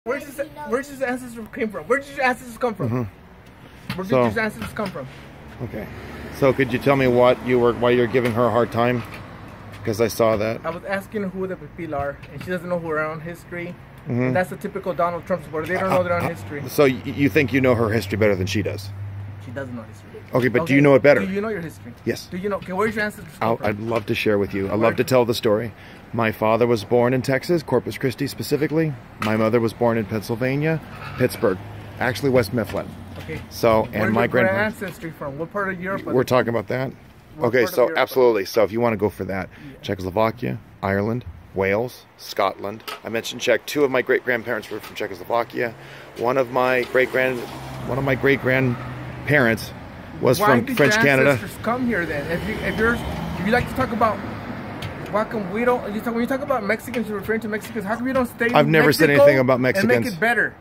Where's his ancestors came from? Where did your ancestors come from? Where did your ancestors come from? Okay. So could you tell me why you're giving her a hard time? Because I saw that. I was asking who the people are, and she doesn't know who her own history. And that's the typical Donald Trump supporter. They don't know their own history. So you think you know her history better than she does? She doesn't know history. Okay, but do you know it better? Do you know your history? Yes. Do you know? Okay, where's your ancestors come from? I'd love to share with you. I'd love to tell the story. My father was born in Texas, Corpus Christi specifically. My mother was born in Pennsylvania, Pittsburgh, actually West Mifflin. Okay. So, and my grandparents. Where's your ancestry from? What part of Europe? We're talking about that? Okay, so absolutely. So if you want to go for that, Czechoslovakia, Ireland, Wales, Scotland. I mentioned Czech. Two of my great-grandparents were from Czechoslovakia. One of my great-grandparents was from French Canada. Why did your ancestors come here then? If you like to talk about, why come we don't? When you talk about Mexicans, you're referring to Mexicans. How come you don't stay in I've never said anything about Mexicans. And make it better.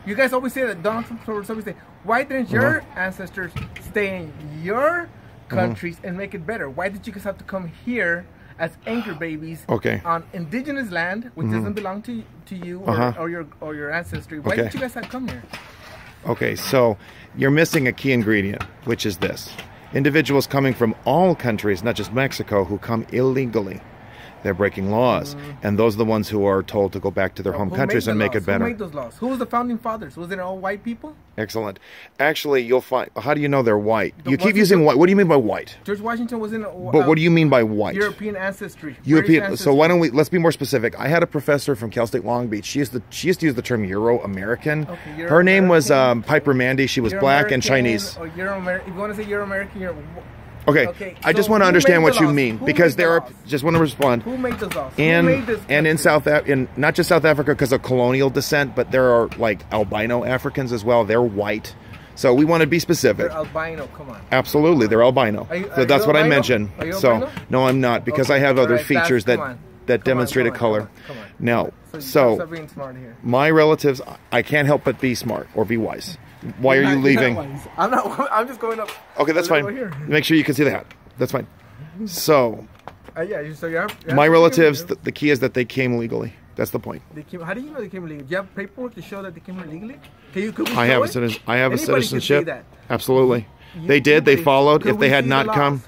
You guys always say that Donald Trump always say, why didn't your ancestors stay in your countries and make it better? Why did you guys have to come here as anchor babies on indigenous land, which doesn't belong to you or your ancestry? Why did you guys have to come here? Okay, so you're missing a key ingredient, which is this. Individuals coming from all countries, not just Mexico, who come illegally. They're breaking laws, and those are the ones who are told to go back to their home countries and make it better. Who made those laws? Who was the founding fathers? Was it all white people? Excellent. Actually, you'll find. How do you know they're white? You keep using white. What do you mean by white? George Washington was in. But what do you mean by white? European ancestry. European. Ancestry. So why don't we? Let's be more specific. I had a professor from Cal State Long Beach. She used to use the term Euro-American. Okay, Her name was Piper Mandy. She was black and Chinese. If you want to say Euro-American, you're. Okay, I just want to understand what you mean, because there are. Just want to respond. Who made those laws? And in not just South Africa because of colonial descent, but there are like albino Africans as well. They're white, so we want to be specific. They're albino. Come on. Absolutely, they're albino. So that's what I mentioned. Are you so albino? no, I'm not, because I have other features that demonstrate a color. Come on. No, so stop being smart here. My relatives, I can't help but be smart or be wise. Why are you leaving? I'm not. I'm just going up. Okay, that's fine. Make sure you can see the hat. That's fine. So, my relatives, the key is that they came legally. That's the point. How do you know they came legally? Do you have paperwork to show that they came here legally? I have a citizenship. Absolutely. They did. They followed. If they had not come.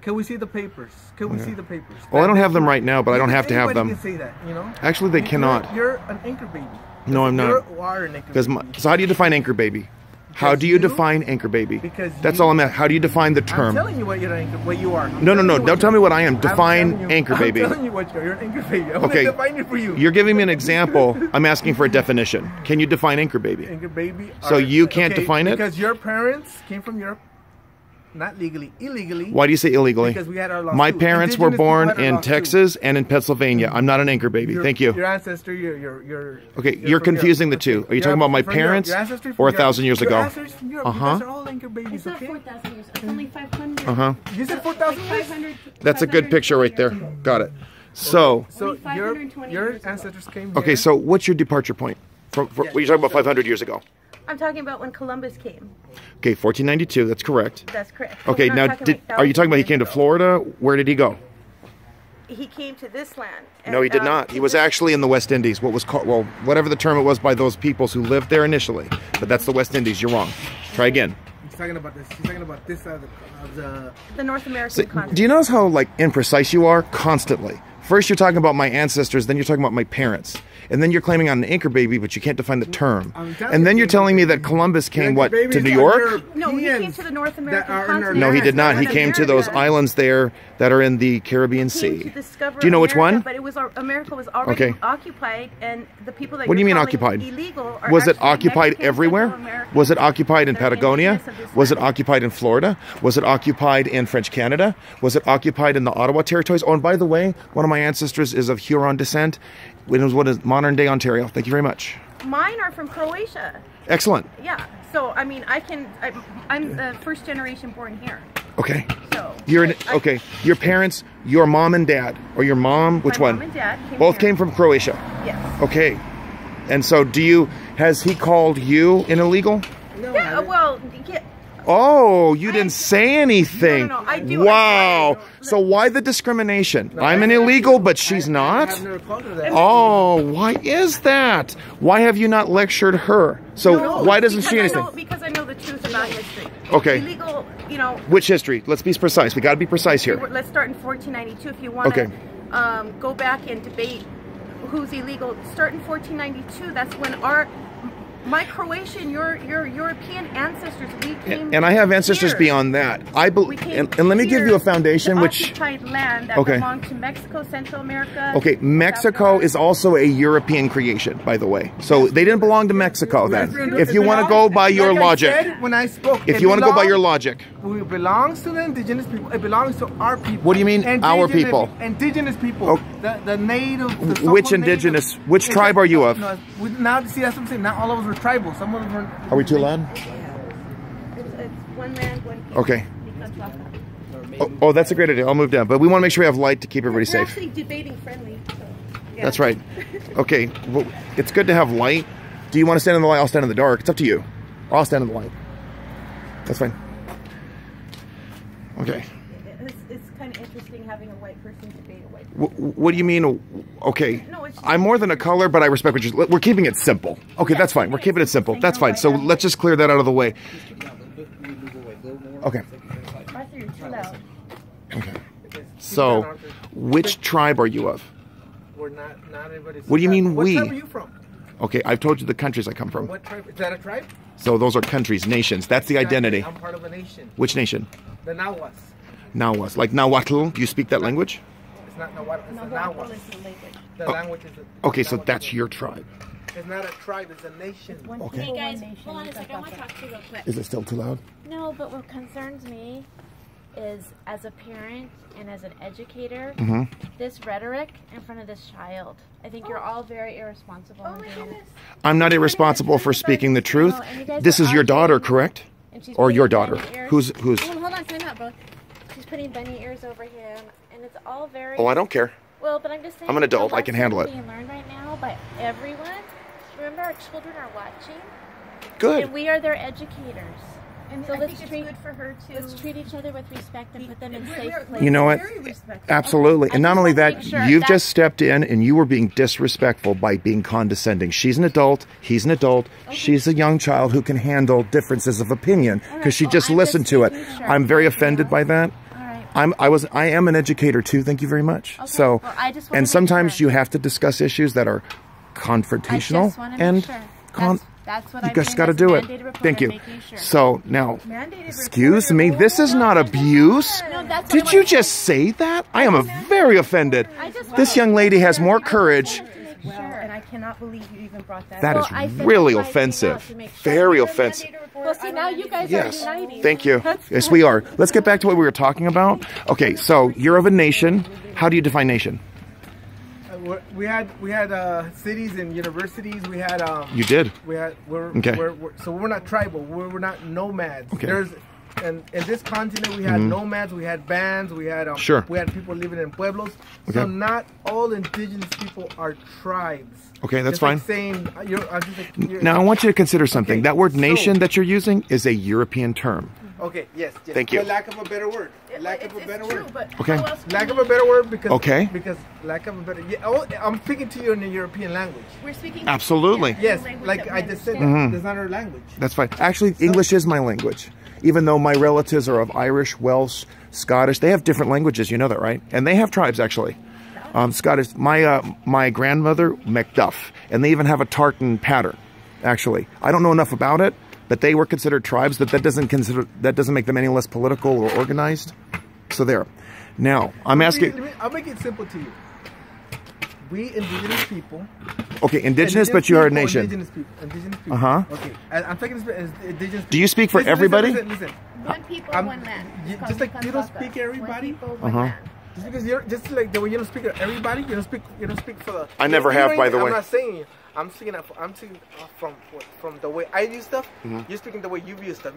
Can we see the papers? Can we see the papers? Well, I don't have them right now, but I don't have to have them. Can say that, you know? Actually, they cannot. You're an anchor baby. No, I'm not. You are an anchor baby. So how do you define anchor baby? How do you define anchor baby? That's all I'm at. How do you define the term? I'm telling you what you are. No. Don't tell me what I am. Define anchor baby. I'm telling you what you are. You're an anchor baby. I'm going to define it for you. You're giving me an example. I'm asking for a definition. Can you define anchor baby? Anchor baby. So you can't define it? Because your parents came from Europe. Not legally, illegally. Why do you say illegally? Because we had our laws. My parents were born in Texas and in Pennsylvania. I'm not an anchor baby. Thank you. Your ancestor, your okay, you're confusing the two. Are you talking about my parents or 1,000 years ago? Your ancestors from Europe. You guys are all anchor babies, okay? It's not 4,000 years. It's only 500. You said 4,000 years? That's a good picture right there. Got it. So your ancestors came here. Okay, so what's your departure point? What are you talking about 500 years ago? I'm talking about when Columbus came. Okay, 1492, that's correct. That's correct. Okay, now, are you talking about he came to Florida? Where did he go? He came to this land. No, he did not. He was actually in the West Indies. What was called, well, whatever the term it was by those peoples who lived there initially. But that's the West Indies. You're wrong. Try again. He's talking about this. He's talking about this side of the North American continent. Do you notice how, like, imprecise you are constantly? First you're talking about my ancestors, then you're talking about my parents. And then you're claiming I'm an anchor baby, but you can't define the term. And then you're telling me that Columbus came, what, to New York? No, he came to the North American continent. No, he did not. He came to those islands there that are in the Caribbean Sea. Do you know which one? But it was America was already occupied, and the people that what do you mean occupied? Illegal was it occupied everywhere? Was it occupied in Patagonia? Was it occupied in Florida? Was it occupied in French Canada? Was it occupied in the Ottawa territories? Oh, and by the way, one of my ancestors is of Huron descent. It was what is modern-day Ontario. Thank you very much. Mine are from Croatia. Excellent. Yeah. So I mean, I'm the first generation born here. Okay. So okay. Your parents, your mom and dad, or your mom, which one? My mom and dad both came from Croatia. Yes. Okay. And so, has he called you an illegal? No. Yeah. Well, Oh, you didn't say anything. No, I do. Wow. So why the discrimination? I'm an illegal, but she's not? Oh, why is that? Why have you not lectured her? So why doesn't she anything? Because I know the truth about history. Okay. Illegal, you know. Which history? Let's be precise. We got to be precise here. Let's start in 1492 if you want to go back and debate who's illegal. Start in 1492. That's when my Croatian, your European ancestors, we came. And I have ancestors here. Beyond that. I believe, and let me give you a foundation, which occupied land that belonged to Mexico, Central America. Okay, Mexico is also a European creation, by the way. So they didn't belong to Mexico then. If you want to go by your logic, when I spoke, if you want to go by your logic, it belongs to the indigenous people. It belongs to our people. What do you mean, our people? Indigenous people. Oh. The native. Which indigenous? Native. Which tribe are you of? No, now, see, that's what I'm saying. Not all of us were tribal. Some of them were. Are we too loud? It's one land, one people. Okay. Oh, that's a great idea. I'll move down. But we want to make sure we have light to keep everybody safe. We're actually debating friendly. So, yeah. That's right. Okay. Well, it's good to have light. Do you want to stand in the light? I'll stand in the dark. It's up to you. I'll stand in the light. That's fine. Okay. It's kind of interesting having a white person debate a white person. What do you mean? Okay. No, I'm more than a color, but I respect what you're... We're keeping it simple. Okay, that's fine. We're keeping it simple. That's fine. So let's just clear that out of the way. Okay. You're too loud. Okay. So, which tribe are you of? We're not everybody's. What do you mean we? What tribe are you from? Okay, I've told you the countries I come from. What tribe? Is that a tribe? So those are countries, nations. That's the identity. I'm part of a nation. Which nation? The Nahuas. Nahuas. Like Nahuatl? Do you speak that language? It's not Nahuatl. It's the Nahuas. The language is okay, so that's your tribe. It's not a tribe. It's a nation. Okay. Hey guys, hold on a second. I want to talk to you real quick. Is it still too loud? No, but what concerns me is, as a parent and as an educator, this rhetoric in front of this child. I think you're all very irresponsible. I'm not irresponsible for speaking the truth. This is your daughter, correct? Or your daughter? Who's? Hold on, time out, bro. She's putting bunny ears over him, and it's all very. Oh, I don't care. Well, but I'm just saying. I'm an adult. I can handle it. Being learned right now by everyone. Remember, our children are watching. Good. And we are their educators. And so let's treat good for her too. Let's treat each other with respect and put them in safe places. You know what? Absolutely. And not only that, you've just stepped in and you were being disrespectful by being condescending. She's an adult. He's an adult. She's a young child who can handle differences of opinion because she just listened to it. I'm very offended by that. I am an educator too. Thank you very much. Okay. So, well, and sometimes you have to discuss issues that are confrontational and that's what you guys got to do it. Thank you. Sure. So now, excuse me, this is not abuse. No, did you just say that? I am very offended. This young lady has more courage. And I cannot believe you even brought that. That is really offensive. Very offensive. Well, see, now you guys are uniting. Thank you. Yes, we are. Let's get back to what we were talking about. Okay, so you're of a nation. How do you define nation? We had cities and universities. We had you did. So we're not tribal. We're not nomads. Okay. And in this continent we had nomads. We had bands. We had we had people living in pueblos. Okay. So not all indigenous people are tribes. Okay, that's just fine. Like saying, now I want you to consider something. That word "nation" that you're using is a European term. Okay. Yes. Thank you. For lack of a better word. Lack of a better word. Okay. Lack of a better word because lack of a better. Yeah, I'm speaking to you in the European language. We're speaking. Absolutely. Yes. Like I just said, that's not our language. That's fine. Actually, English is my language. Even though my relatives are of Irish, Welsh, Scottish, they have different languages. You know that, right? And they have tribes actually. Scottish. My grandmother Macduff, and they even have a tartan pattern. Actually, I don't know enough about it. But they were considered tribes, but that doesn't make them any less political or organized. So there. Now, I'm asking... I'll make it simple to you. We indigenous people... Okay, indigenous but you are a nation. Indigenous people. Uh-huh. Okay, I'm talking as indigenous people. Do you speak for everybody? Listen. One people, one land. Just like you don't speak everybody. Uh-huh. Just because just like the way you don't speak for everybody, you don't speak for the... I never have, by the way. I'm not saying... I'm speaking from the way I view stuff. You're speaking the way you view stuff.